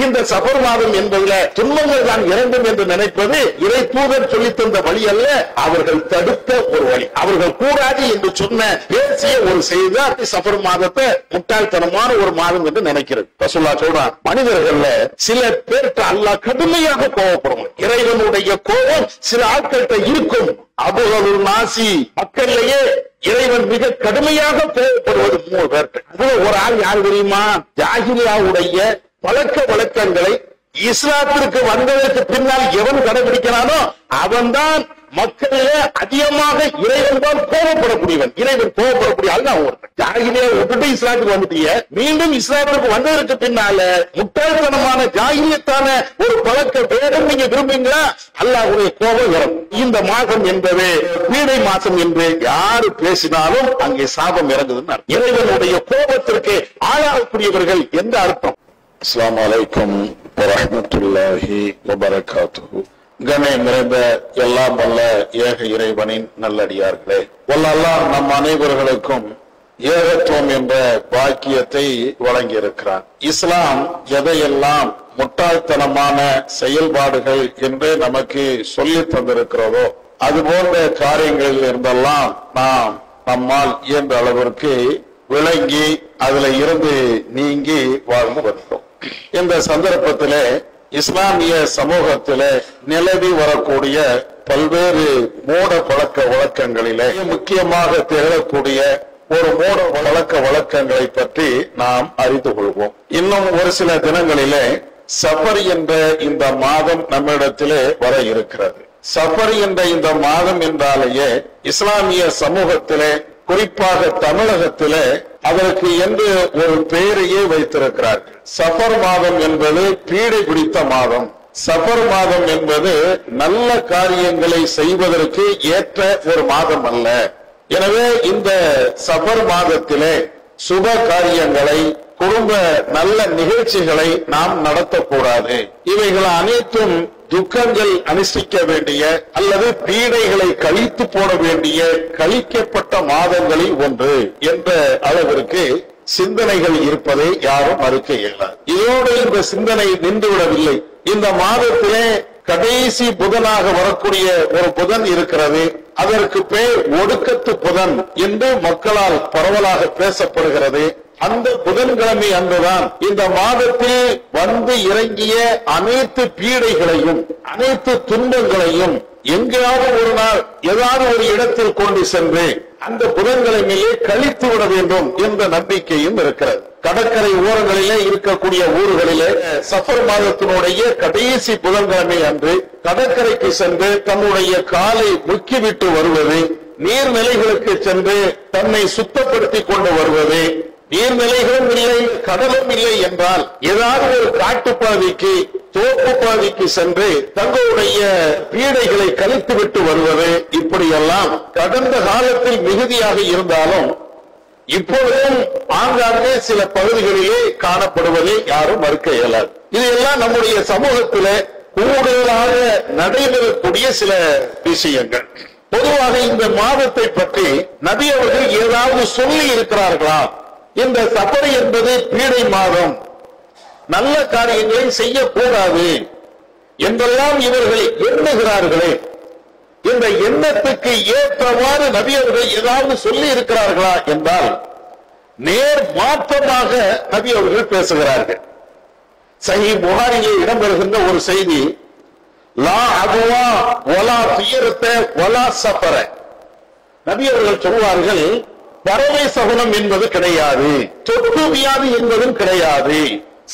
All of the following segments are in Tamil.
இந்த சஃபர் மாதம் என்பதில் துன்பங்கள் தான் இறங்கும் என்று நினைப்பது இறை தூதர் சொல்லித் தந்த வழி அல்ல, அவர்கள் தடுத்த ஒரு வழி. அவர்கள் கூடாது என்று சொன்ன பேசிய ஒரு செய்திதான் சஃபர் மாதத்தை முட்டாள்தனமான ஒரு மாதம் என்று நினைக்கிறது. ரசூலுல்லாஹ் சொல்றான், மனிதர்கள்ல சில பேருக்கு அல்லாஹ் கடுமையாக கோபப்படுவான். இறைவனுடைய கோபம் சில ஆட்கள்கிட்ட இருக்கும். அபுகலுல் நாசி, மக்களிலேயே இறைவன் மிக கடுமையாக கோபப்படுவது 3 பேருக்கு. அதுல ஒரு ஆள் யார் தெரியுமா? ஜாஹிலியாவுடைய பழக்க வழக்கங்களை இஸ்லாத்திற்கு வந்ததற்கு பின்னால் எவன் கடைபிடிக்கிறானோ அவன்தான் மக்களிலே அதிகமாக இறைவன் தான் கோபப்படக்கூடியவன். இறைவன் கோபப்படக்கூடிய ஆள் தான் ஒருத்தன். ஜாஹிலியா விட்டுட்டு இஸ்லாத்துக்கு வந்துட்டீங்க, மீண்டும் இஸ்லாத்திற்கு வந்ததற்கு பின்னால முட்டாள்தனமான ஜாஹிலியத்தான ஒரு பழக்க வேடம் நீங்க விரும்புங்களா, அல்லாஹ்வுடைய கோபம் வரும். இந்த மாதம் என்பது பீடை மாசம் என்று யாரு பேசினாலும் அங்கே சாபம் இறங்குதுன்னு இறைவனுடைய கோபத்திற்கு ஆளாகக்கூடியவர்கள் எந்த அர்த்தம்? அஸ்ஸலாமு அலைக்கும் வரஹ்மத்துல்லாஹி வபரகாத்துஹு. கணேம் நிறைந்த எல்லாம் வல்ல ஏக இறைவனின் நல்லடியார்களே, வல்லல்லாஹ் நம் அனைவர்களுக்கும் ஏகத்துவம் என்ற பாக்கியத்தை வழங்கியிருக்கிறார். இஸ்லாம் எதையெல்லாம் முட்டாள்தனமான செயல்பாடுகள் என்று நமக்கு சொல்லி தந்திருக்கிறதோ அது போன்ற காரியங்களில் இருந்தெல்லாம் நாம் நம்மால் இயன்ற அளவிற்கு விளங்கி அதுல இருந்து நீங்கி வாழ்ந்து வருகிறோம். இந்த சந்தர்ப்பத்திலே இஸ்லாமிய சமூகத்திலே நிலவி வரக்கூடிய பல்வேறு மூட பழக்க வழக்கங்களிலே முக்கியமாக திகழக்கூடிய ஒரு மூட பழக்க வழக்கங்களை பற்றி நாம் அறிந்து கொள்வோம். இன்னும் ஒரு சில தினங்களிலே சஃபர் என்ற இந்த மாதம் நம்மிடத்திலே வர இருக்கிறது. சஃபர் என்ற இந்த மாதம் என்றாலேயே இஸ்லாமிய சமூகத்திலே குறிப்பாக தமிழகத்திலே அதற்கு என்று ஒரு பெயரையே வைத்திருக்கிறார்கள். சஃபர் மாதம் என்பது பீடை பிடித்த மாதம். சஃபர் மாதம் என்பது நல்ல காரியங்களை செய்வதற்கு ஏற்ற ஒரு மாதம் அல்ல. எனவே இந்த சஃபர் மாதத்திலே சுப காரியங்களை, குடும்ப நல்ல நிகழ்ச்சிகளை நாம் நடத்தக்கூடாது. இவைகள் அனைத்தும் துக்கங்கள் அனுஷ்டிக்க வேண்டிய அல்லது பீடைகளை கழித்து போட வேண்டிய கழிக்கப்பட்ட மாதங்களில் ஒன்று என்ற அளவிற்கு சிந்தனைகள் இருப்பதை யாரும் மறுக்க இயலாது. இதோடு இந்த சிந்தனை நின்றுவிடவில்லை. இந்த மாதத்திலே கடைசி புதனாக வரக்கூடிய ஒரு புதன் இருக்கிறது. அதற்கு பேர் ஒடுக்கத்து புதன் என்று மக்களால் பரவலாக பேசப்படுகிறது. அந்த புதன்கிழமை அன்றுதான் இந்த மாதத்தில் வந்து இறங்கிய அனைத்து பீடைகளையும் அனைத்து துன்பங்களையும் எங்கேயாவது ஒரு நாள் ஏதாவது ஒரு இடத்தில் கொண்டு சென்று அந்த புதன்கிழமையே கழித்து விட வேண்டும் என்ற நம்பிக்கையும் இருக்கிறது. கடற்கரை ஓரங்களிலே இருக்கக்கூடிய ஊர்களிலே சஃபர் மாதத்தினுடைய கடைசி புதன்கிழமை அன்று கடற்கரைக்கு சென்று தன்னுடைய காலை முக்கிவிட்டு வருவது, நீர்நிலைகளுக்கு சென்று தன்னை சுத்தப்படுத்திக் கொண்டு வருவது, நீர்நிலைகளும் இல்லை கடலும் இல்லை என்றால் ஏதாவது ஒரு காட்டுப்பாதைக்கு தோப்பு பாதைக்கு சென்று தங்களுடைய பீடைகளை கழித்துவிட்டு வருவது, இப்படியெல்லாம் கடந்த காலத்தில் மிகுதியாக இருந்தாலும் இப்பொழுதும் ஆங்காங்கே சில பகுதிகளிலே காணப்படுவதை யாரும் மறுக்க இயலாது. இதையெல்லாம் நம்முடைய சமூகத்திலே கூடுதலாக நடைபெறக்கூடிய சில விஷயங்கள். பொதுவாக இந்த மாதத்தை பற்றி நபி அவர்கள் ஏதாவது சொல்லி இருக்கிறார்களா? இந்த சஃபர் என்பது பீடை மாதம், நல்ல காரியங்களை செய்யக்கூடாது என்றெல்லாம் இவர்கள் எண்ணுகிறார்களே, இந்த எண்ணத்துக்கு ஏற்றவாறு நபி அவர்கள் ஏதாவது சொல்லி இருக்கிறார்களா என்றால் நேர் மாற்றமாக நபி அவர்கள் பேசுகிறார்கள். சஹீஹ் புகாரியில் இடம்பெறுகின்ற ஒரு செய்தி, லா அதுவா வலா துயரத்த வலா சஃபர. நபி அவர்கள் சொல்வார்கள், பறவை சகுனம் என்பது கிடையாது, தொற்று வியாதி என்பதும் கிடையாது,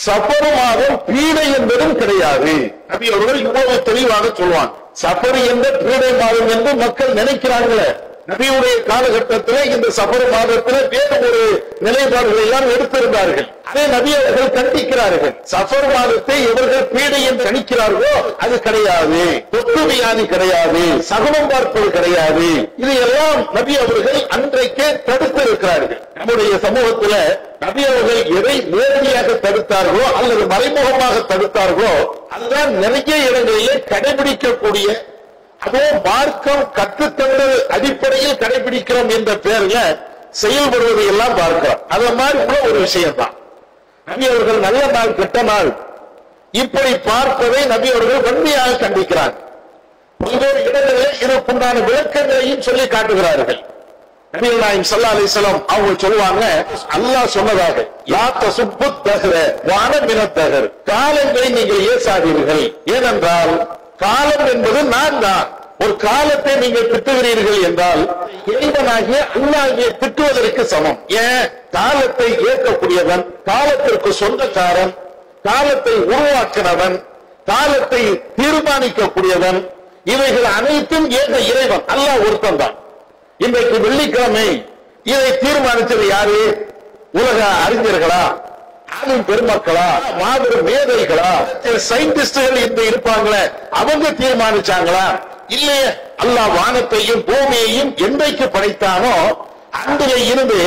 சஃபர் மாதம் பீடை என்பதும் கிடையாது. நபி அவர்கள் இவ்வளவு தெளிவாக சொல்வாங்க. சஃபர் என்ற பீடை மாதம் என்று மக்கள் நினைக்கிறாங்களே, நபியுடைய காலகட்டத்தில் இந்த சஃபர் மாதத்தில் வேறு ஒரு நிலைப்பாடுகளை எல்லாம் எடுத்திருந்தார்கள். அதே நபி அவர்கள் கண்டிக்கிறார்கள். சஃபர் மாதத்தை இவர்கள் பீடை என்று கணிக்கிறார்களோ அது கிடையாது, தொற்று வியாதி கிடையாது, சகுனம் பார்ப்பது கிடையாது. இதையெல்லாம் நபி அவர்கள் அன்றைக்கே தடுத்திருக்கிறார்கள். நம்முடைய சமூகத்தில் நபி அவர்கள் எதை நேரடியாக தடுத்தார்களோ அல்லது மறைமுகமாக தடுத்தார்களோ அதுதான் நிறைய இடங்களிலே கடைபிடிக்கக்கூடிய, அதுவும் மார்க்கம் கற்றுத்தந்த அடிப்படையில் கடைபிடிக்கிறோம் என்ற பெயர்ல செயல்படுவதை எல்லாம் பார்க்கிறோம். அது மாதிரி கூட ஒரு விஷயம் தான். நபி அவர்கள் நல்ல நாள் கெட்ட நாள் இப்படி பார்ப்பதை நபி அவர்கள் வன்மையாக கண்டிக்கிறார். பல்வேறு இடங்களில் இதற்குண்டான விளக்கங்களையும் சொல்லி காட்டுகிறார்கள். நபிகள் நாயகம் ஸல்லல்லாஹு அலைஹி வஸல்லம் அவங்க சொல்லுவாங்க, அல்லாஹ் சொன்னதாக யா தசுப்பு தஹர வான மினத் தஹர், காலங்களை நீங்கள் ஏசாதீர்கள். ஏனென்றால் காலம் என்பது நான் தான். ஒரு காலத்தை நீங்கள் திட்டுகிறீர்கள் என்றால் இறைவனாகிய அல்லாஹ்வை திட்டுவதற்கு சமம். ஏன்? காலத்தை ஏற்கக்கூடியவன், காலத்திற்கு சொந்தக்காரன், காலத்தை உருவாக்கினவன், காலத்தை தீர்மானிக்கக்கூடியவன், இவைகள் அனைத்தும் ஏக இறைவன் அல்லாஹ் ஒருத்தன் தான். இன்றைக்கு வெள்ளிக்கிழமை இதை தீர்மானித்தது யாரு? உலக அறிஞர்களா, ஆளும் பெருமக்களா, மாபெரும் மேதைகளா, சயின்டிஸ்டுகள் இன்று இருப்பாங்களே அவங்க தீர்மானிச்சாங்களா? இல்லையே. அல்லாஹ் வானத்தையும் பூமியையும் என்றைக்கு படைத்தானோ அன்றைய இருந்து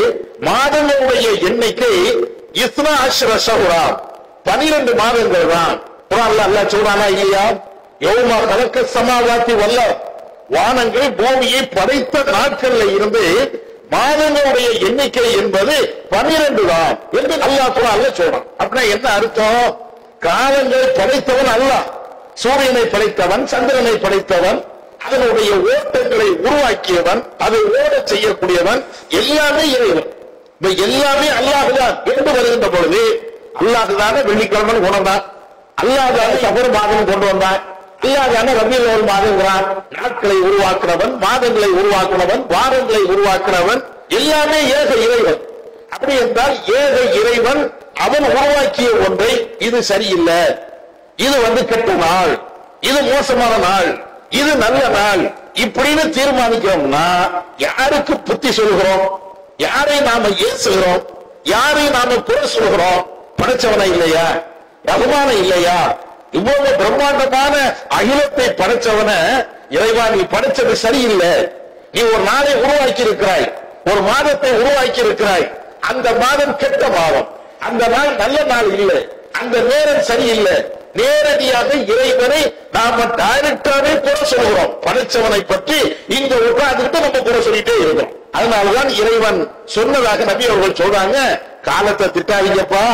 மாதங்களுடைய எண்ணிக்கை 12 மாதங்கள் தான். குர்ஆன்ல அல்லாஹ் சொல்றானா இல்லையா? யௌமா கலக்க சமாவாத்தி வல்ல, வானங்கள் பூமியை படைத்த நாட்கள்ல இருந்து மாதங்களுடைய எண்ணிக்கை என்பது 12 தான் என்று அல்லாஹ் குர்ஆன்ல சொல்றான். அப்படின்னா என்ன அர்த்தம்? காலங்களை படைத்தவன் அல்லாஹ், சூரியனை படைத்தவன், சந்திரனை படைத்தவன், அதனுடைய ஓட்டங்களை உருவாக்கியவன், அதை ஓட செய்யக்கூடியவன், எல்லாமே இறைவன். எல்லாமே அல்லாஹ்தான் என்று வருகின்ற பொழுது அல்லாஹ்தான வெள்ளிக்கிழமை உணர்ந்தான், அல்லாஹ்தான சஃபர் மாதம் கொண்டு வந்தான், அல்லாஹ்தான ரபியுல் அவ்வல் மாதங்கிறான். நாட்களை உருவாக்குறவன், மாதங்களை உருவாக்குறவன், வாரங்களை உருவாக்குறவன், எல்லாமே ஏக இறைவன். அப்படி என்றால் ஏக இறைவன் அவன் உருவாக்கிய ஒன்றை இது சரியில்லை, இது கெட்ட நாள், இது மோசமான நாள், இது நல்ல நாள் இப்படின்னு தீர்மானிக்கிறோம்னா யாருக்கு புத்தி சொல்கிறோம்? யாரை நாம ஏசுகிறோம்? யாரை நாம குறை சொல்கிறோம்? படைச்சவனை இல்லையா? ரஹ்மான் இல்லையா? இவ்வளவு பிரம்மாண்டமான அகிலத்தை படைச்சவன இறைவா நீ படைச்சது சரியில்லை, நீ ஒரு நாளை உருவாக்கி இருக்கிறாய், ஒரு மாதத்தை உருவாக்கி இருக்கிறாய், அந்த மாதம் கெட்ட மாதம், அந்த நாள் நல்ல நாள் இல்லை, அந்த நேரம் சரியில்லை. நேரடியாக இறைவனை நாம டைரக்டாவே குறை சொல்கிறோம். படைச்சவனை பற்றி இங்க உட்கார்ந்துட்டு நம்ம குறை சொல்லிட்டே இருக்கோம். அதனாலதான் இறைவன் சொன்னதாக நபி அவர்கள் சொல்றாங்க, காலத்தை திட்டாதீங்கப்பா,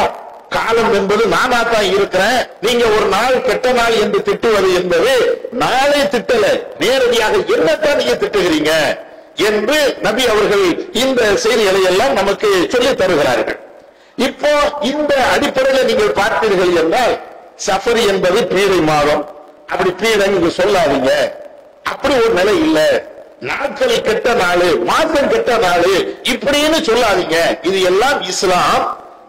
காலம் என்பது நானா தான் இருக்கிறேன், நீங்க ஒரு நாள் கெட்ட நாள் என்று திட்டுவது என்பது நாளை திட்டல, நேரடியாக என்னத்தான் நீங்க திட்டுகிறீங்க என்று நபி அவர்கள் இந்த செய்திகளை எல்லாம் நமக்கு சொல்லி தருகிறார்கள். இப்போ இந்த அடிப்படையில் நீங்கள் பார்த்தீர்கள் என்றால் சஃபர் என்பது பீடை மாதம், அப்படி பீடை நீங்க சொல்லாதீங்க, அப்படி ஒரு நிலை இல்ல. நாட்கள் கெட்ட நாள், மாதம் கெட்ட நாள் இப்படின்னு சொல்லாதீங்க. இது எல்லாம் இஸ்லாம்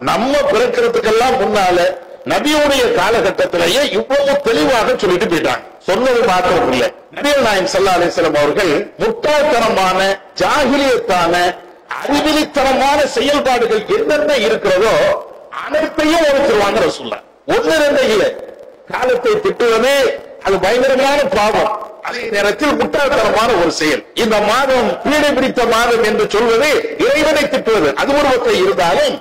நம்ம பிறக்கிறதுக்கெல்லாம் முன்னால நபியுடைய காலகட்டத்திலேயே இவ்வளவு தெளிவாக சொல்லிட்டு போயிட்டாங்க. சொன்னது மாத்திரம் இல்லை, நபிகள் நாயகம் ஸல்லல்லாஹு அலைஹி வஸல்லம் அவர்கள் முட்டாள்தனமான, ஜாகிலியத்தான, அறிவிலித்தனமான செயல்பாடுகள் என்னென்ன இருக்கிறதோ அனைத்தையும் ஒதுக்குவாங்க ரசூலுல்லாஹ். ஒன்னு ரெண்டு இல்லை, காலத்தை திட்டுவதே அது பயங்கரமான பாவம், அதே நேரத்தில் முட்டாள்தனமான ஒரு செயல். இந்த மாதம் பீடை பிடித்த மாதம் என்று சொல்வது இறைவனை திட்டுவது அது ஒரு வகை இருந்தாலும்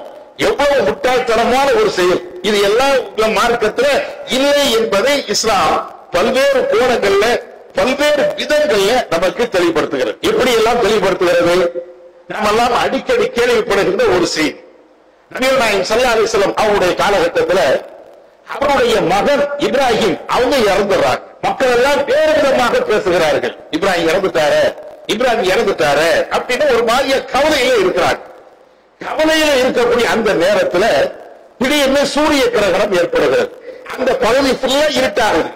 எவ்வளவு முட்டாள்தனமான ஒரு செயல். இது எல்லாம் மார்க்கத்தில் இல்லை என்பதை இஸ்லாம் பல்வேறு கோணங்கள்ல பல்வேறு விதங்கள்ல நமக்கு தெளிவுபடுத்துகிறது. எப்படி எல்லாம் தெளிவுபடுத்துகிறது? நம்ம எல்லாம் அடிக்கடி கேள்விப்படுகின்ற ஒரு செய்தி, நபிகள் நாயகம் ஸல்லல்லாஹு அலைஹி வஸல்லம் அவருடைய காலகட்டத்தில் அவருடைய மகன் இப்ராஹிம் அவங்க இறந்துறாங்க. மக்கள் எல்லாம் வேறு விதமாக பேசுகிறார்கள். இப்ராஹிம் இறந்துட்டாரு, இப்ராஹிம் இறந்துட்டாரு அப்படின்னு ஒரு மாதிரியா கவலையில இருக்கிறார். கவலையில இருக்கக்கூடிய அந்த நேரத்தில் திடீர்னு சூரிய கிரகணம் ஏற்படுகிறது. அந்த பகுதி ஃபுல்லா இருட்டாகுது.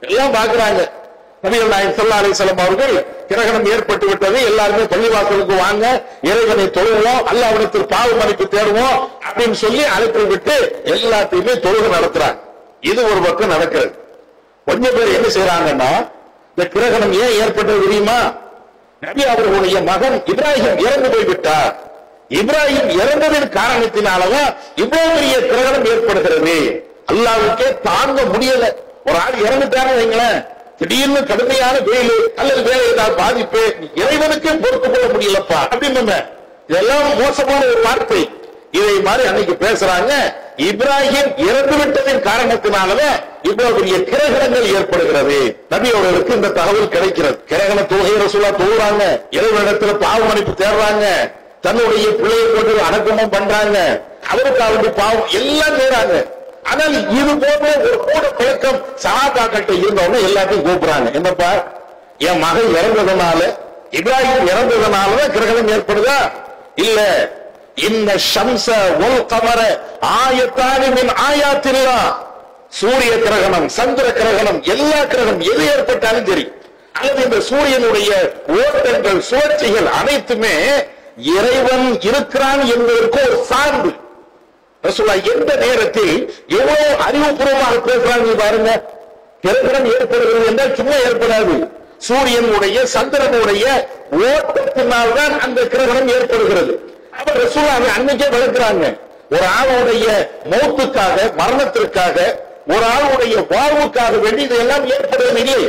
எல்லாம் பாக்குறாங்க. நபிகள் நாயகம் ஸல்லல்லாஹு அலைஹி வஸல்லம் அவர்கள் கிரகணம் ஏற்பட்டு விட்டது, எல்லாருமே பள்ளிவாசலுக்கு வாங்க, இறைவனை தொழுவோம், அல்லாஹ்விடத்தில் பாவ மன்னிப்பு தேடுவோம் அப்படின்னு சொல்லி அழைப்பு விட்டு எல்லாத்தையுமே தொழுகை நடத்துறாங்க. இது ஒரு பக்கம் நடக்கிறது. கொஞ்சம் பேர் என்ன செய்யறாங்கன்னா, இந்த கிரகணம் ஏன் ஏற்பட்டது தெரியுமா? நபி அவர்களுடைய மகன் இப்ராஹிம் இறந்து போய்விட்டார், இப்ராஹிம் இறந்ததின் காரணத்தினாலதான் இவ்வளவு பெரிய கிரகணம் ஏற்படுகிறது, அல்லாஹ்வுக்கே தாங்க முடியல. ஒரு ஆள் இறந்துட்டாரு வைங்களேன், திடீர்னு கடுமையான வெயில் அல்லது வேற ஏதாவது பாதிப்பு, இறைவனுக்கு பொறுத்து கொள்ள முடியலப்பா அப்படின்னு இதெல்லாம் மோசமான ஒரு வார்த்தை. இதை மாதிரி அன்னைக்கு பேசுறாங்க. இப்ராஹிம் இறந்து விட்டதின் காரணத்தினாலதான் இவ்வளவு பெரிய கிரகணங்கள் ஏற்படுகிறது. நபி அவர்களுக்கு இந்த தகவல் கிடைக்கிறது. கிரகண தொகை ரசூலா தொழுறாங்க, இறைவனிடத்துல பாவ மன்னிப்பு தேடுறாங்க, தன்னுடைய பிள்ளையை கொண்டு அடக்கமும் பண்றாங்க, அவருக்கு அவருடைய பாவம் எல்லாம் செய்றாங்க. ஆனால் இது போன்ற ஒரு கூட பழக்கம் சஹாபாக்கிட்ட இருந்தவங்க எல்லாத்தையும் கூப்பிடுறாங்க. என்னப்பா, என் மகன் இறந்ததுனால, இப்ராஹிம் இறந்ததுனாலதான் கிரகணம் ஏற்படுதா? இல்ல, இன்ன ஷம்ஸ வல் கமர ஆயத்தானி மின் ஆயாத்தில்லா. சூரிய கிரகணம், சந்திர கிரகணம், எல்லா கிரகணம் எது ஏற்பட்டாலும் சரி, அல்லது இந்த சூரியனுடைய ஓட்டங்கள், சுழற்சிகள் அனைத்துமே இறைவன் இருக்கிறான் என்பதற்கு ஒரு சான்று. ரசூலுல்லாஹ் எந்த நேரத்தில் எவ்வளவு அறிவுபூர்வமாக பேசுறாங்க பாருங்க. கிரகணம் ஏற்படுகிறது என்றால் சும்மா ஏற்படாது. சூரியனுடைய சந்திரனுடைய ஓட்டத்தினால் தான் அந்த கிரகணம் ஏற்படுகிறது. அப்ப ரசூலுல்லாஹ் அன்னைக்கே விளக்குறாங்க. ஒரு ஆளுடைய மௌத்துக்காக, மரணத்திற்காக, ஒரு ஆளுடைய வாழ்வுக்காக வேண்டி இதெல்லாம் ஏற்படுவது இல்லை.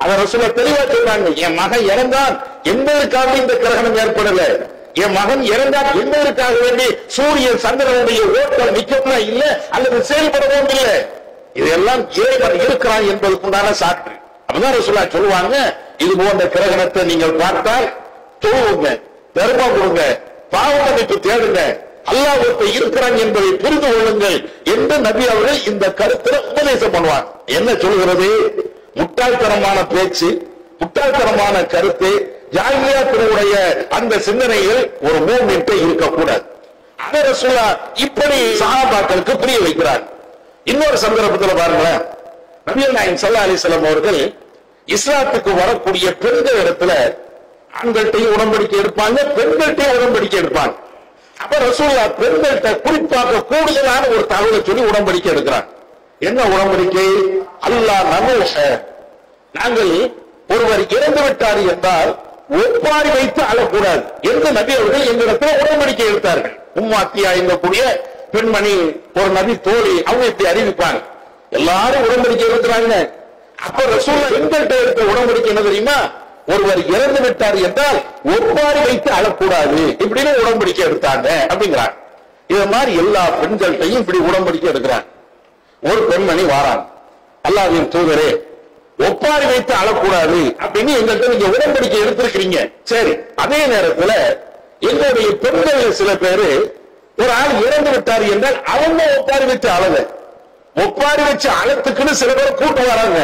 அதை ரசூலுல்லாஹ் தெளிவா சொல்றாங்க. என் மகன் இறந்தான் என்பதற்காக இந்த கிரகணம் ஏற்படல. என் மகன் இறந்தால் என்பதற்காக வேண்டி சூரியன் சந்திரனுடைய ஓட்டம் நிற்கவும் இல்லை அல்லது செயல்படவும் இல்லை. இதெல்லாம் இறைவன் இருக்கிறான் என்பதற்குண்டான சான்று. அப்பதான் ரசூலுல்லாஹ் சொல்லுவாங்க, இது போன்ற கிரகணத்தை நீங்கள் பார்த்தால் தொழுவுங்க, தர்மம் கொடுங்க, பாவ மன்னிப்பு தேடுங்க, அல்லாஹ் ஒருத்தர் இருக்கிறான் என்பதை புரிந்து கொள்ளுங்கள் என்று நபி அவர்கள் இந்த கருத்துல உபதேசம் பண்ணுவார். என்ன சொல்கிறது? முட்டாள்தனமான பேச்சு, முட்டாள்தனமான கருத்து, ஜாஹிலியத்தினுடைய அந்த சிந்தனைகள் ஒரு மூமென்ட் இருக்கக்கூடாது. அதை ரசூலுல்லாஹ் இப்படி சஹாபாக்களுக்கு புரிய வைக்கிறார். இன்னொரு சந்தர்ப்பத்தில் பாருங்களேன், நபிகள் நாயகம் ஸல்லல்லாஹு அலைஹி வஸல்லம் அவர்கள் இஸ்லாத்துக்கு வரக்கூடிய பெண்கள் இடத்துல ஆண்கள்ட்டையும் உடன்படிக்கை எடுப்பாங்க, பெண்கள்ட்டையும் உடன்படிக்கை எடுப்பாங்க. அப்ப ரசூலுல்லாஹ் பெண்கள்கிட்ட குறிப்பாக கூடுதலான ஒரு தகவலை சொல்லி உடன்படிக்கை எடுக்கிறார். என்ன உடன்படிக்கை? அல்லாஹ் நமூஹ, நாங்கள் ஒருவர் இறந்து விட்டார் என்றால் ஒப்பாரி வைத்து அழக்கூடாது என்று நபி அவர்கள் எங்களிடத்தில் உடன்படிக்கை எடுத்தார்கள். உம்மாத்தியா என்கக்கூடிய பெண்மணி ஒரு நபி தோழி, அவங்க இப்படி அறிவிப்பாங்க. எல்லாரும் உடன்படிக்கை எடுக்கிறாங்க. அப்ப ரசூலுல்லாஹ் எங்கள்கிட்ட எடுத்த உடன்படிக்கை என்ன தெரியுமா? ஒருவர் இறந்து விட்டார் என்றால் ஒப்பாரி வைத்து அழக்கூடாது இப்படின்னு உடன்படிக்கை எடுத்தாங்க அப்படிங்கிறாங்க. இது மாதிரி எல்லா பெண்கள்கிட்டையும் இப்படி உடன்படிக்கை எடுக்கிறாங்க. ஒரு பெண்மணி வாராங்க, அல்லாஹ்வின் தூதரே, ஒப்பாரி வைத்து அழக்கூடாது அப்படின்னு எங்கள்கிட்ட நீங்க உடன்படிக்கை எடுத்திருக்கிறீங்க. சரி, அதே நேரத்தில் எங்களுடைய பெண்கள் சில பேரு ஒரு ஆள் இறந்து விட்டார் என்றால் அவங்க ஒப்பாரி வச்சு அழக, ஒப்பாரி வச்சு அழத்துக்குன்னு சில பேர் கூட்டு வராங்க.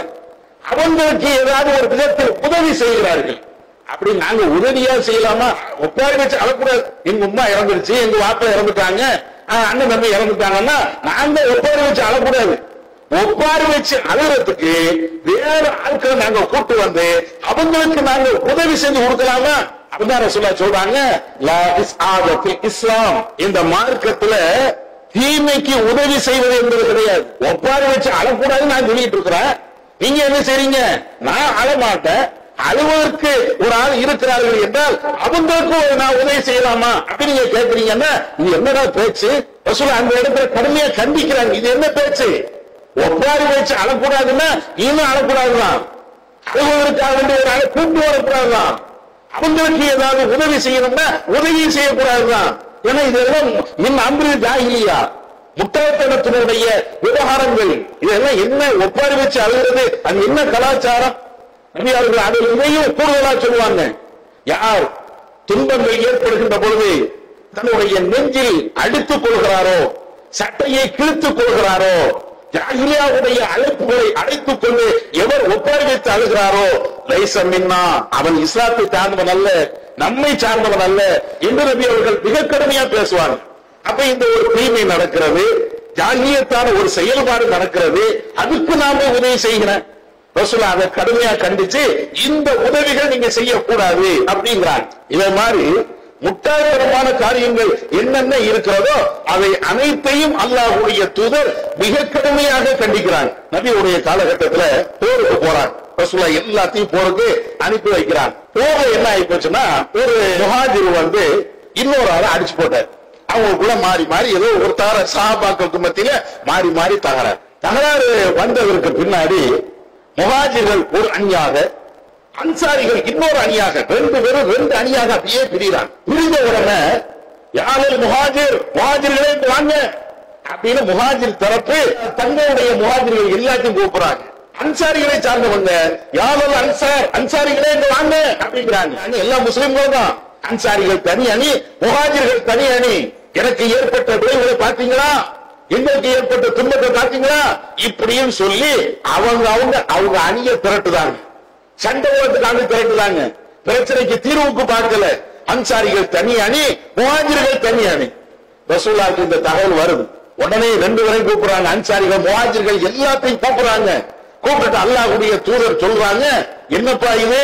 அவங்களுக்கு ஏதாவது ஒரு விதத்தில் உதவி செய்கிறார்கள். அப்படி நாங்க உதவியா செய்யலாமா? ஒப்பாரி வச்சு அழக்கூடாது. எங்க உம்மா இறந்துருச்சு, எங்க வாப்பா இறந்துட்டாங்க, அண்ணன் தம்பி இறந்துட்டாங்கன்னா நாங்க ஒப்பாரி வச்சு அழக்கூடாது. ஒப்பாரி வச்சு அழுகிறதுக்கு வேற ஆட்களை நாங்க கூட்டு வந்து அவங்களுக்கு நாங்க உதவி செஞ்சு கொடுக்கலாமா? அப்படிதான் ரசூலுல்லாஹ் சொல்றாங்க, லா இஸ்ஆத ஃபில் இஸ்லாம், இந்த மார்க்கத்துல தீமைக்கு உதவி செய்வது என்பது கிடையாது. ஒப்பாரி வச்சு அழக்கூடாதுன்னு நான் சொல்லிட்டு இருக்கிறேன். நீங்க என்ன செய்றீங்க? நான் அழமாட்டேன், அழுவதற்கு ஒரு ஆள் இருக்கிறார்கள் என்றால் அவங்களுக்கும் நான் உதவி செய்யலாமா அப்படின்னு நீங்க கேட்கறீங்கன்னா இது என்னடா பேச்சு? ரசூலுல்லாஹ் அந்த இடத்துல கடுமையா கண்டிக்கிறாங்க. இது என்ன பேச்சு? ஒப்பாரி வச்சு அழக்கூடாதுன்னா இன்னும் அழக்கூடாதுதான், அழுவதற்காக வேண்டிய ஒரு ஆளை கூட்டு வரக்கூடாதுதான், அவங்களுக்கு ஏதாவது உதவி செய்யணும்னா உதவி செய்யக்கூடாதுதான். ஏன்னா இதெல்லாம் இன்னும் அம்ரு ஜாஹிலியா, முட்டாள்தனத்தினுடைய விவகாரங்கள். இதெல்லாம் என்ன ஒப்பாரி வச்சு அழுகிறது? அது என்ன கலாச்சாரம்? நபி அவர்கள் அதில் இதையும் கூடுதலா சொல்லுவாங்க. யார் துன்பங்கள் ஏற்படுகின்ற பொழுது தன்னுடைய நெஞ்சில் அடித்துக் கொள்கிறாரோ, சட்டையை கிழித்துக் கொள்கிறாரோ, ஜாஹிலியாவுடைய அழைப்புகளை அழைத்துக் கொண்டு எவர் ஒப்பாரி வைத்து அழுகிறாரோ, லைஸ மின்னா, அவன் இஸ்லாத்தை சார்ந்தவன் அல்ல, நம்மை சார்ந்தவன் அல்ல என்று நபி அவர்கள் மிக கடுமையா பேசுவார். அப்ப இந்த ஒரு தீமை நடக்கிறது, ஜாஹிலியத்தான ஒரு செயல்பாடு நடக்கிறது, அதுக்கு நாம உதவி செய்கிறேன். ரசூலுல்லாஹ் அதை கடுமையா கண்டிச்சு இந்த உதவிகள் நீங்க செய்யக்கூடாது அப்படிங்கிறார். இதே மாதிரி முட்டாள்தனமான காரியங்கள் என்னென்ன இருக்கிறதோ அவை அனைத்தையும் அல்லாஹ்வுடைய தூதர் மிக கடுமையாக கண்டிக்கிறாங்க. நபியுடைய காலகட்டத்தில் போருக்கு போறாங்க. ரசூலுல்லாஹ் எல்லாத்தையும் போருக்கு அனுப்பி வைக்கிறாங்க. போக என்ன ஆகி போச்சுன்னா, ஒரு முஹாஜிர் வந்து இன்னொரு ஆளை அடிச்சு போட்டார். அவங்களுக்குள்ள மாறி மாறி ஏதோ ஒரு தார சஹாபாக்களுக்கு மத்தியில மாறி மாறி தகராறு வந்ததற்கு பின்னாடி முஹாஜிர்கள் ஒரு அணியாக, அன்சாரிகள் இன்னொரு அணியாக, ரெண்டு பேரும் ரெண்டு அணியாக அப்படியே பிரிகிறாங்க. பிரிந்த உடனே யாழல் முஹாஜிர்களே வாங்க அப்படின்னு முஹாஜிர் தரப்பு தங்களுடைய முஹாஜிர்கள் எல்லாத்தையும் கூப்பிடுறாங்க. அன்சாரிகளை சார்ந்தவங்க யாழல் அன்சாரிகளே வாங்க அப்படிங்கிறாங்க. எல்லா முஸ்லிம்களும் தான். அன்சாரிகள் தனி அணி, முஹாஜிர்கள் தனி அணி. எனக்கு ஏற்பட்ட விளைவுகளை பார்த்தீங்களா? எங்களுக்கு ஏற்பட்ட துன்பத்தை காத்தீங்களா இப்படின்னு சொல்லி அவங்க அணிய திரட்டுதாங்க, சண்டை ஓட்டுக்காக திரட்டுதாங்க. பிரச்சனைக்கு தீர்வுக்கு பார்க்கல. அன்சாரிகள் தனி அணி, முஹாஜிர்கள் தனி அணி. ரசூலுல்லாஹ்க்கு இந்த தகவல் வருது. உடனே 2 பேரையும் கூப்பிடுறாங்க. அன்சாரிகள் முஹாஜிர்கள் எல்லாத்தையும் கூப்பிடுறாங்க. கூப்பிட்டு அல்லாஹ்வுடைய தூதர் சொல்றாங்க, என்னப்பா இது?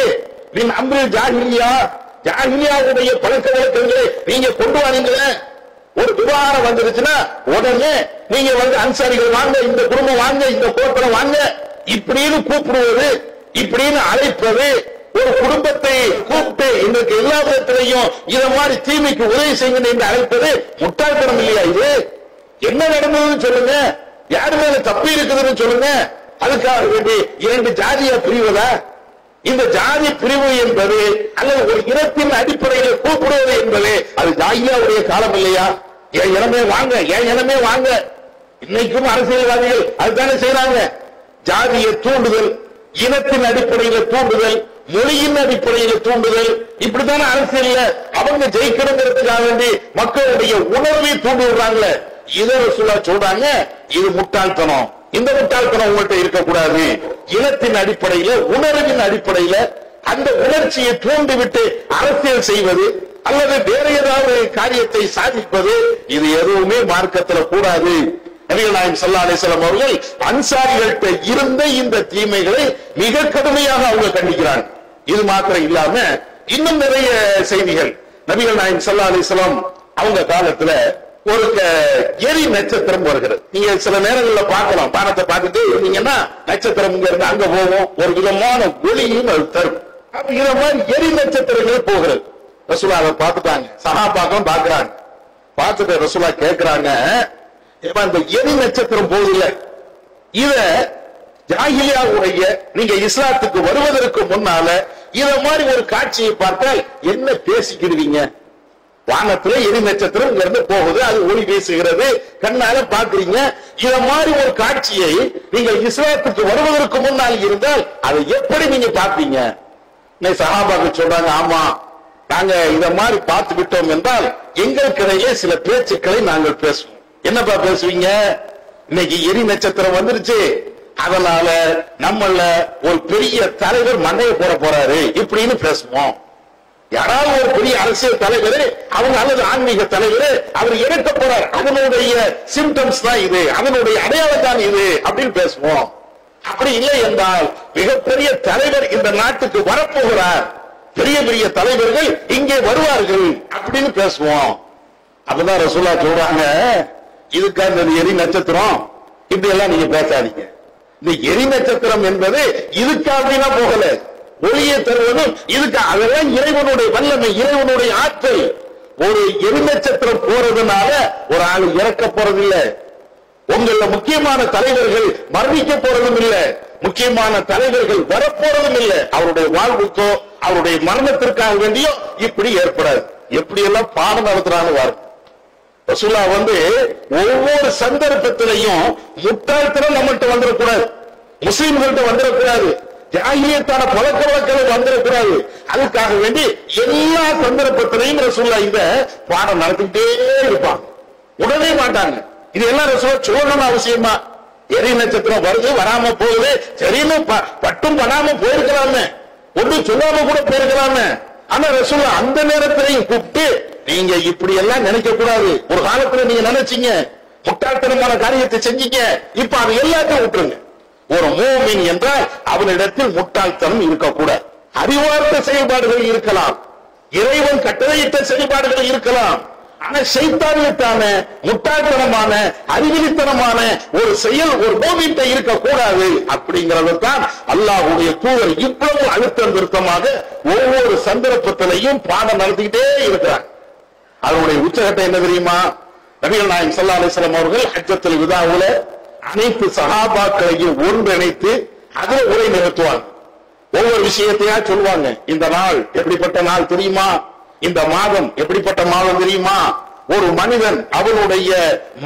நீங்க அம்ரில் ஜாஹிலியாவுடைய பழக்க வழக்கங்களை நீங்க கொண்டு வரீங்களே, ஒரு விவகாரம் வந்துருச்சுன்னா உடனே நீங்க அன்சாரிகள் வாங்க, இந்த குடும்பம் வாங்க, இந்த கோத்திரம் வாங்க, இப்படின்னு கூப்பிடுவது, இப்படின்னு அழைப்பது, ஒரு குடும்பத்தை கூப்பிட்டு இன்றைக்கு எல்லா விதத்திலையும் இத மாதிரி தீமைக்கு உதவி செய்யுங்க என்று அழைப்பது முட்டாள்தனம் இல்லையா? இது என்ன நடந்ததுன்னு சொல்லுங்க, யாரு மேல தப்பி இருக்குதுன்னு சொல்லுங்க. அதுக்காக வேண்டி 2 ஜாதியா பிரிவதா? இந்த ஜாதி பிரிவு என்பது அல்லது ஒரு இனத்தின் அடிப்படையில் கூப்பிடுவது என்பது அது ஜாகிலியாவுடைய காலம் இல்லையா? என் இனமே வாங்க, என் இனமே வாங்க. இன்னைக்கும் அரசியல்வாதிகள் அதுதானே செய்யறாங்க. ஜாதியை தூண்டுதல், இனத்தின் அடிப்படையில் தூண்டுதல், மொழியின் அடிப்படையில் தூண்டுதல், இப்படித்தான அரசியல்ல அவங்க ஜெயிக்கணுங்கிறதுக்காக வேண்டி மக்களுடைய உணர்வை தூண்டி விடுறாங்களே. இதை ரசூலுல்லாஹ் சொல்றாங்க, இது முட்டாள்தனம். இந்த முட்டாள்தனம் உங்கள்கிட்ட இருக்கக்கூடாது. இனத்தின் அடிப்படையில, உணர்வின் அடிப்படையில அந்த உணர்ச்சியை தூண்டிவிட்டு அரசியல் செய்வது அல்லது வேற ஏதாவது காரியத்தை சாதிப்பது, இது எதுவுமே மார்க்கத்தில் கூடாது. நபிகள் நாயகம் ஸல்லல்லாஹு அலைஹி வஸல்லம் அவர்கள் அன்சாரிகள்கிட்ட இருந்த இந்த தீமைகளை மிக கடுமையாக அவங்க கண்டிக்கிறாங்க. இது மாத்திரம் இல்லாம இன்னும் நிறைய செய்திகள். நபிகள் நாயகம் ஸல்லல்லாஹு அலைஹி வஸல்லம் அவங்க காலத்துல ஒரு எரி நட்சத்திரம் வருகிறது. நீங்க சில நேரங்களில் பார்க்கலாம், வானத்தை பார்த்துட்டு இருந்தீங்கன்னா நட்சத்திரம் இங்க இருந்து அங்க போகும், ஒரு விதமான ஒளியும் அது தரும். இத மாதிரி எரி நட்சத்திரங்கள் போகிறது. ரசூலுல்லாஹ் அதை பார்த்துட்டாங்க, சஹாபாக்களும் பார்க்கிறாங்க. பார்த்துட்டு ரசூலுல்லாஹ் கேட்கிறாங்க, இந்த எரி நட்சத்திரம் போதில்லை, இத ஜாஹிலியாவுடைய நீங்க இஸ்லாத்துக்கு வருவதற்கு முன்னால இத மாதிரி ஒரு காட்சியை பார்த்தால் என்ன பேசிக்கிடுவீங்க? வானத்துல எரி நட்சத்திரம் இங்க இருந்து போகுது, அது ஒளி பேசுகிறது, கண்ணால பாக்குறீங்க. இத மாதிரி ஒரு காட்சியை நீங்கள் இஸ்லாத்துக்கு வருவதற்கு முன்னால் இருந்தால் அதை எப்படி நீங்க பார்ப்பீங்க? சஹாபாக்கள் சொல்றாங்க, ஆமா நாங்க இத மாதிரி பார்த்து விட்டோம் என்றால் எங்களுக்கிடையே சில பேச்சுக்களை நாங்கள் பேசுவோம். என்னப்பா பேசுவீங்க? இன்னைக்கு எரி நட்சத்திரம் வந்துருச்சு, அதனால நம்மள ஒரு பெரிய தலைவர் மண்டையை போட போறாரு இப்படின்னு பேசுவோம். யாராவது ஒரு பெரிய அரசியல் தலைவர், அவங்க அல்லது ஆன்மீக தலைவர், அவர் இறக்க போறார், அதனுடைய சிம்டம்ஸ் தான் இது, அதனுடைய அடையாளம் தான் இது அப்படின்னு பேசுவோம். அப்படி இல்லை என்றால் மிகப்பெரிய தலைவர் இந்த நாட்டுக்கு வரப்போகிறார், பெரிய பெரிய தலைவர்கள் இங்கே வருவார்கள் அப்படின்னு பேசுவோம். அப்பதான் ரசூலுல்லாஹ் சொல்றாங்க, இதுக்காக இந்த எரி நட்சத்திரம் இப்படி எல்லாம் நீங்க பேசாதீங்க. இந்த எரி நட்சத்திரம் என்பது இதுக்கு அப்படின்னா போகல, ஒளியை தருவதும் இதுக்கு, அதெல்லாம் இறைவனுடைய வல்லமை, இறைவனுடைய ஆற்றல். ஒரு எரி நட்சத்திரம் போறதுனால ஒரு ஆள் இறக்க போறதில்லை, உங்கள முக்கியமான தலைவர்கள் மரணிக்க போறதும் இல்லை, முக்கியமான தலைவர்கள் வரப்போறதும் இல்லை. அவருடைய வாழ்வுக்கோ அவருடைய மரணத்திற்காக வேண்டியோ இப்படி ஏற்படாது. எப்படி எல்லாம் பாடம் நடத்துறான்னு வாரு. ரசூலுல்லாஹ் ஒவ்வொரு சந்தர்ப்பத்திலையும் முட்டாள்தனம் நம்மகிட்ட வந்துடக்கூடாது, முஸ்லிம்கள்ட்ட வந்துடக்கூடாது, ஜாஹிலியத்தான பழக்க வழக்கங்கள் வந்துடக்கூடாது. அதுக்காக வேண்டி எல்லா சந்தர்ப்பத்திலையும் ரசூலுல்லாஹ் இந்த பாடம் நடத்திக்கிட்டே இருப்பாங்க, உடனே மாட்டாங்க. இது எல்லாம் ரசூலுல்லாஹ் சொல்லணும்னு அவசியமா? எரி நட்சத்திரம் வருது, வராம போகுது, சரின்னு பட்டும் பண்ணாம போயிருக்கலாமே, ஒன்றும் சொல்லாம கூட போயிருக்கலாமே. ஆனா ரசூலுல்லாஹ் அந்த நேரத்திலையும் கூப்பிட்டு, நீங்க இப்படி எல்லாம் நினைக்க கூடாது, ஒரு காலத்துல நீங்க நினைச்சீங்க, முட்டாள்தனமான காரியத்தை செஞ்சீங்க, இப்ப அது எல்லாத்தையும் விட்டுருங்க. ஒரு மூமின் என்றால் அவனிடத்தில் முட்டாள்தனம் இருக்கக்கூடாது. அறிவார்ந்த செயல்பாடுகள் இருக்கலாம், இறைவன் கட்டளையிட்ட செயல்பாடுகள் இருக்கலாம். ஆனா சைத்தானியத்தான, முட்டாள்தனமான, அறிவிலித்தனமான ஒரு செயல் ஒரு மூமின்ட்ட இருக்கக்கூடாது. அப்படிங்கிறது தான் அல்லாஹ்வுடைய தூதர் இவ்வளவு அழுத்தம் திருத்தமாக ஒவ்வொரு சந்தர்ப்பத்திலையும் பாடம் நடத்திக்கிட்டே இருக்கிறார். அதனுடைய உச்சகட்டம் என்ன தெரியுமா? நபிகள் நாயகம் ஸல்லல்லாஹு அலைஹி வஸல்லம் அவர்கள் ஹஜ்ஜத்துல் விதாவுல அனைத்து சஹாபாக்களையும் ஒன்றிணைத்து அதுல உரை நிகழ்த்துவாங்க. ஒவ்வொரு விஷயத்தையா சொல்லுவாங்க. இந்த நாள் எப்படிப்பட்ட நாள் தெரியுமா? இந்த மாதம் எப்படிப்பட்ட மாதம் தெரியுமா? ஒரு மனிதன் அவனுடைய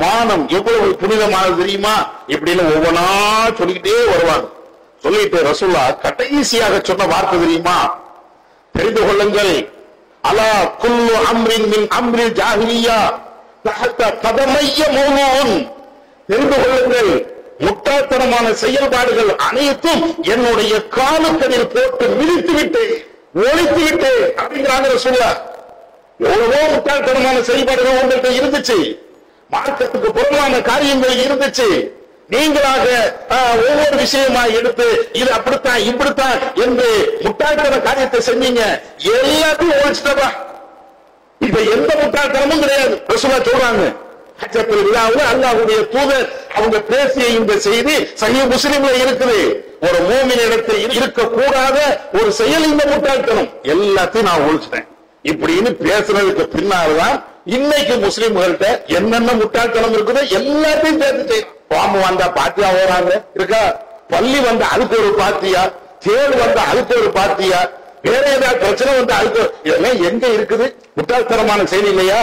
மானம் எவ்வளவு புனிதமானது தெரியுமா? இப்படின்னு ஒவ்வொன்றா சொல்லிக்கிட்டே வருவாங்க. சொல்லிட்டு ரசூலுல்லாஹ் கடைசியாக சொன்ன வார்த்தை தெரியுமா? தெரிந்து கொள்ளுங்கள், அலா குல்லு அம்ரின் மின் அம்ரில் ஜாஹிலியா தஹத கதமைய மௌனூன். தெரிந்து கொள்ளுங்கள், முட்டாள்தனமான செயல்பாடுகள் அனைத்தும் என்னுடைய காலுக்கடியில் போட்டு மிதித்து விட்டு ஒழித்து விட்டு அப்படிங்கிறாங்க ரசூலுல்லாஹ். எவ்வளவோ முட்டாள்தனமான செயல்பாடுகள் உங்கள்கிட்ட இருந்துச்சு, மார்க்கத்துக்கு புறமான காரியங்கள் இருந்துச்சு. நீங்களாக ஒவ்வொரு விஷயமா எடுத்து இது அப்படித்தான் இப்படித்தான் என்று முட்டாள்தன காரியத்தை செஞ்சீங்க, எல்லாத்தையும் ஒழிச்சிட்டப்பா. இப்ப எந்த முட்டாள்தனமும் கிடையாது. ரசூலுல்லாஹ் சொல்றாங்க, ஹஜ்ஜத்துல் விதாவுல அல்லாஹ்வுடைய தூதர் அவங்க பேசிய இந்த செய்தி சஹீஹ் முஸ்லிம்ல இருக்குது. ஒரு மூமினிடத்தில் இருக்கக்கூடாத ஒரு செயல் இந்த முட்டாள்தனம், எல்லாத்தையும் நான் ஒழிச்சிட்டேன் இப்படின்னு பேசுறதுக்கு பின்னால்தான் இன்னைக்கு முஸ்லிம்கள்ட்ட என்னென்ன முட்டாள்தனம் இருக்குதோ எல்லாத்தையும் சேர்த்து பாம்பு வந்தா பாத்தியா ஓராங்க இருக்கா, பள்ளி வந்தா அதுக்கு ஒரு பாத்தியா, தேள் வந்தா அதுக்கு ஒரு பாத்தியா, வேற ஏதாவது பிரச்சனை வந்தா அதுக்கு, இதெல்லாம் எங்க இருக்குது? முட்டாள்தனமான செய்தி இல்லையா?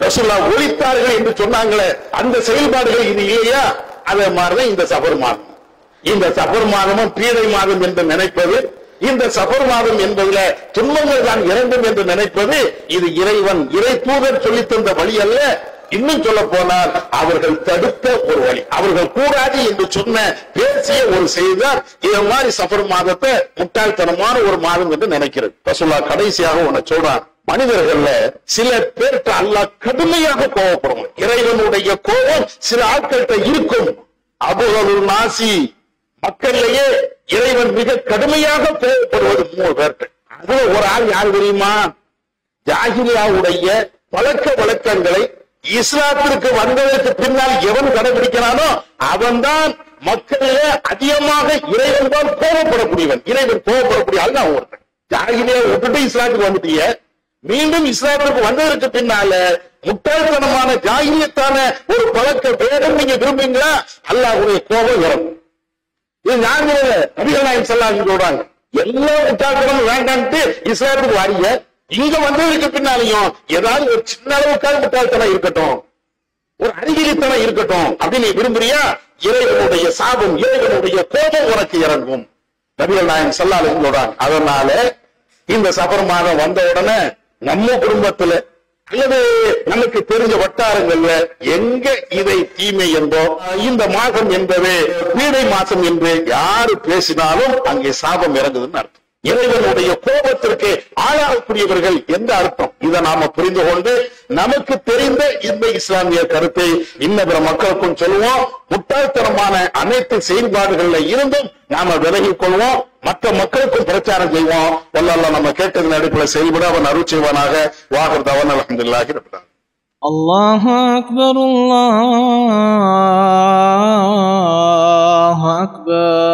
ரசூலுல்லாஹ் ஒழித்தார்கள் என்று சொன்னாங்களே, அந்த செயல்பாடுகள் இது இல்லையா? அதே மாதிரிதான் இந்த சஃபர் மாதம். இந்த சஃபர் மாதமும் பீடை மாதம் என்று நினைப்பது, இந்த சஃபர் மாதம் என்பதுல துன்பங்கள் தான் இறங்கும் என்று நினைப்பது, இது இறைவன் இறை தூதர் சொல்லித் தந்த வழி அல்ல. இன்னும் சொல்ல போனால் அவர்கள் தடுத்த ஒரு வழி, அவர்கள் கூடாது என்று சொன்ன பேசிய ஒரு செய்தார். இது மாதிரி சஃபர் மாதத்தை முட்டாள்தனமான ஒரு மாதம் என்று நினைக்கிறது. ரசூலுல்லாஹ் கடைசியாக ஒன்னு சொல்றான், மனிதர்கள்ல சில பேர்கிட்ட அல்லாஹ் கடுமையாக கோபப்படுவான். இறைவனுடைய கோபம் சில ஆட்கள்கிட்ட இருக்கும். அபுகலுல் நாசி, மக்களிலேயே இறைவன் மிக கடுமையாக கோபப்படுவது 3 பேர்கிட்ட. அதுல ஒரு ஆள் யார் தெரியுமா? ஜாஹிலியாவுடைய பழக்க வழக்கங்களை இஸ்லாத்திற்கு வந்ததற்கு பின்னால் எவன் கடைபிடிக்கிறானோ அவன்தான் மக்களிலே அதிகமாக இறைவன் தான் கோபப்படக்கூடியவன். இறைவன் கோபப்படக்கூடிய ஆள் தான் ஒருத்தன். ஜாஹிலியா விட்டுட்டு இஸ்லாத்துக்கு வந்துட்டீங்க, மீண்டும் இஸ்லாத்திற்கு வந்ததற்கு பின்னால முட்டாள்தனமான ஜாஹிலியத்தான ஒரு பழக்க வேடம் நீங்க விரும்புங்களா, அல்லாஹ்வுடைய கோபம் வரும். இது ஞாபகம் நபிகள் நாயகம் ஸல்லல்லாஹு அலைஹி வஸல்லம் சொல்றாங்க, எல்லா முட்டாள்தனமும் வேண்டான்ட்டு இஸ்லாத்துக்கு வாரீங்க, இங்க வந்ததுக்கு பின்னாலையும் ஏதாவது ஒரு சின்ன அளவுக்காக முட்டாள்தனம் இருக்கட்டும், ஒரு அறிவிலித்தனம் இருக்கட்டும் அப்படின்னு நீ விரும்புறியா, இறைவனுடைய சாபம் இறைவனுடைய கோபம் உனக்கு இறங்கும். நபிகள் நாயகம் ஸல்லல்லாஹு அலைஹி வஸல்லம் சொல்றாங்க. அதனால இந்த சஃபர் மாதம் வந்த உடனே நம்ம குடும்பத்துல அல்லது நமக்கு தெரிஞ்ச வட்டாரங்கள்ல எங்க இதை தீமை என்போ இந்த மாதம் என்பது பீடை மாசம் என்று யாரு பேசினாலும் அங்கே சாபம் இறங்குதுன்னு அர்த்தம். இறைவனுடைய கோபத்திற்கு ஆளாகக்கூடியவர்கள் எந்த அர்த்தம்? இதை நாம புரிந்து கொண்டு நமக்கு தெரிந்த இந்த இஸ்லாமிய கருத்தை இன்ன பிற மக்களுக்கும் சொல்லுவோம். முட்டாள்தனமான அனைத்து செயல்பாடுகள்ல இருந்தும் நாம விலகிக் கொள்வோம், மற்ற மக்களுக்கும் பிரச்சாரம் செய்வோம். வல்லல்லாஹ் நம்ம கேட்டதன் அடிப்படையில் செயல்பட அவன் அருள் செய்வானாக. வாஹிர் தஅவானா அல்ஹம்துலில்லாஹி ரப்பில் ஆலமீன். அல்லாஹு அக்பர், அல்லாஹு அக்பர்.